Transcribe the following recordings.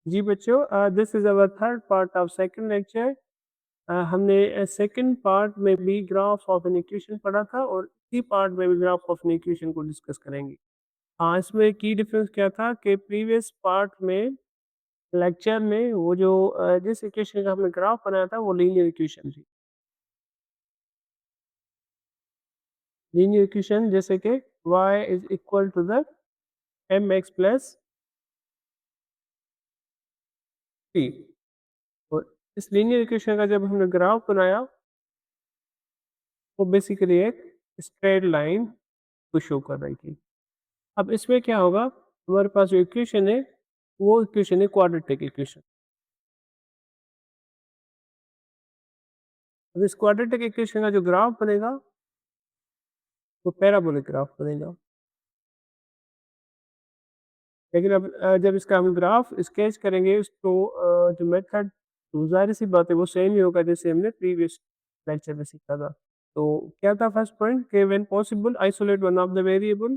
जी बच्चों, this is our third part of second lecture. हमने second part में भी ग्राफ ऑफ एन इक्वेशन पढ़ा था और इसी पार्ट में भी ग्राफ ऑफ एन इक्वेशन को डिस्कस करेंगे। हाँ, इसमें की डिफरेंस क्या था कि प्रीवियस पार्ट में लेक्चर में वो जो जिस इक्वेशन का हमने ग्राफ बनाया था वो लीनियर इक्वेशन थी। लीनियर इक्वेशन जैसे कि y is equal to the mx plus t। और इस लीनियर इक्वेशन का जब हमने ग्राफ बनाया वो बेसिकली एक स्ट्रेट लाइन को शो कर रही थी। अब इसमें क्या होगा, हमारे पास जो इक्वेशन है वो इक्वेशन है क्वाड्रेटिक इक्वेशन। अब इस क्वाड्रेटिक इक्वेशन का जो ग्राफ बनेगा वो पैराबोलिक ग्राफ बनेगा। लेकिन अब जब इसका हम ग्राफ स्केच करेंगे तो जो मेथड तो ज़ाहिर सी बात है वो सेम ही होगा जैसे हमने प्रीवियस लेक्चर में सीखा था। तो क्या था फर्स्ट पॉइंट कि when possible isolate one of the variable,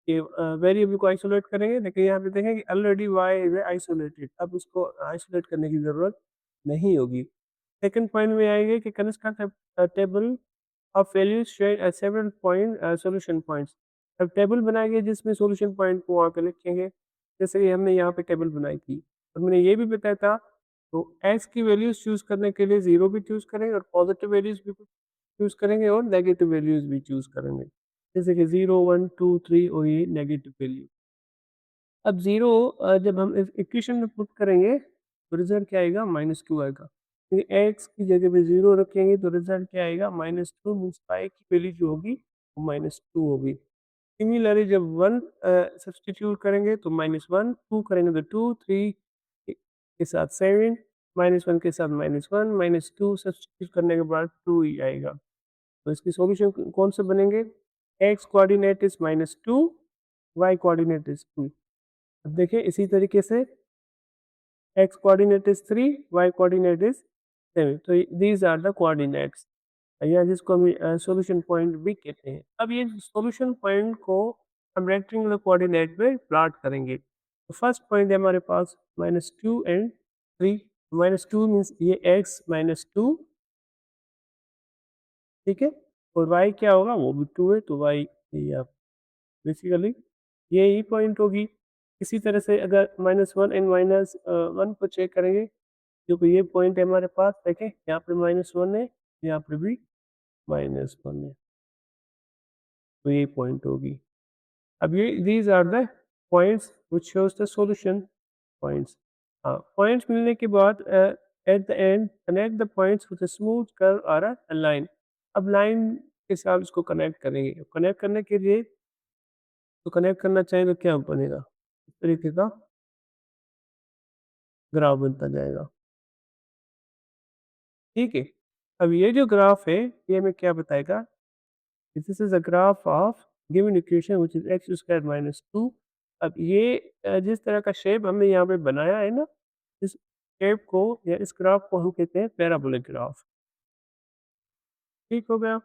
कि वेरिएबल को आइसोलेट करेंगे। लेकिन यहाँ पे देखें कि ऑलरेडी वाई इज आइसोलेटेड, अब उसको आइसोलेट करने की ज़रूरत नहीं होगी। सेकंड पॉइंट में आएंगे कि construct table of values shared eight several point solution points. अब टेबल बनाएंगे जिसमें सॉल्यूशन पॉइंट को वहाँ पे लिखेंगे, जैसे कि हमने यहाँ पे टेबल बनाई थी। और मैंने ये भी बताया था तो एक्स की वैल्यूज चूज करने के लिए जीरो भी चूज करेंगे और पॉजिटिव वैल्यूज भी चूज करेंगे और नेगेटिव वैल्यूज भी चूज करेंगे, जैसे कि 0 1 2 3 और ये नेगेटिव वैल्यू। अब जीरो जब हम इस इक्वेशन में पुट करेंगे तो रिजल्ट क्या आएगा, -2 आएगा। एक्स की जगह पे जीरो रखेंगे तो रिजल्ट क्या आएगा, -2 मीन्स पाई की वैल्यू जो होगी वो -2 होगी। सिमिलरली जब 1 सब्स्टिट्यूट करेंगे तो -1, 2 करेंगे तो 2, 3 के साथ 7, -1 के साथ -1, -2 सब्स्टिट्यूट करने के बाद 2 ही आएगा। तो इसकी सॉल्यूशन कौन से बनेंगे, x coordinate is -2, y coordinate is 2। अब देखिए इसी तरीके से x coordinate is 3, y coordinate is 7। तो दीज आर द कोऑर्डिनेट्स, या जिसको हम सॉल्यूशन पॉइंट भी कहते हैं। अब ये सॉल्यूशन पॉइंट को हम रेक्टेंगुलर कोऑर्डिनेट में प्लॉट करेंगे। तो फर्स्ट पॉइंट है हमारे पास -2 एंड 3। -2 मीन्स ये x -2, ठीक है। और y क्या होगा, वो भी 2 है, तो y ये आप बेसिकली ये ही पॉइंट होगी। इसी तरह से अगर -1 एंड -1 को चेक करेंगे, क्योंकि ये पॉइंट है हमारे पास, देखें यहाँ पे -1 है, यहाँ पर भी -1 है, तो ये पॉइंट होगी। अब ये these are the points which shows the solution points. हाँ, पॉइंट्स मिलने के बाद at the end connect the points with a smooth curve और अ लाइन। अब लाइन के साथ इसको कनेक्ट करेंगे। कनेक्ट करने के लिए तो कनेक्ट करना चाहिए तो क्या बनेगा, इस तरीके का ग्राफ बनता जाएगा, ठीक है। अब ये जो ग्राफ है ये हमें क्या बताएगा, this is a graph of given equation which is x square minus 2। अब ये जिस तरह का शेप हमने यहाँ पे बनाया है ना, इस शेप को या इस ग्राफ को हम कहते हैं पैराबोलिक ग्राफ, ठीक हो गया।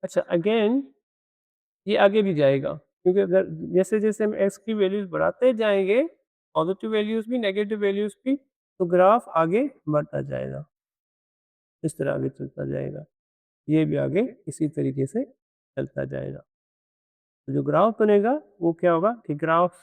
अच्छा अगेन ये आगे भी जाएगा, क्योंकि अगर जैसे जैसे हम एक्स की वैल्यूज बढ़ाते जाएंगे, पॉजिटिव वैल्यूज भी नेगेटिव वैल्यूज भी, तो ग्राफ आगे बढ़ता जाएगा, इस तरह आगे चलता जाएगा। ये भी आगे इसी तरीके से चलता जाएगा। तो जो ग्राफ बनेगा वो क्या होगा कि ग्राफ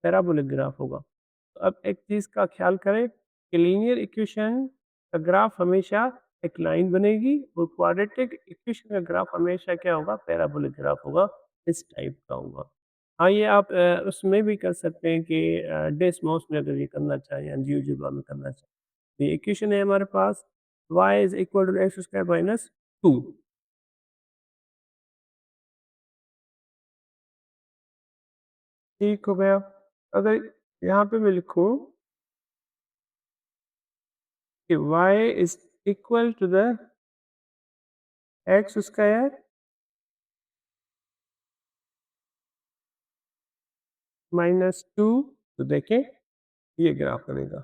पैराबोलिक ग्राफ होगा। तो अब एक चीज़ का ख्याल करें कि लीनियर इक्वेशन का ग्राफ हमेशा एक लाइन बनेगी और क्वाड्रेटिक इक्वेशन का ग्राफ हमेशा क्या होगा, पैराबोलिक ग्राफ होगा, इस टाइप का होगा। हाँ, ये आप उसमें भी कर सकते हैं कि डेसमॉस में अगर ये करना चाहें या जियोजेब्रा में करना चाहें। तो ये इक्वेशन है हमारे पास y is equal to x square minus 2। ठीक हो गया। अगर यहाँ पे मैं लिखूँ कि y is equal to the x square minus 2, तो देखें ये ग्राफ बनेगा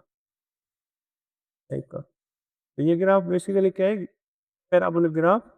टाइप का। तो ये ग्राफ बेसिकली क्या है, पैराबोलिक ग्राफ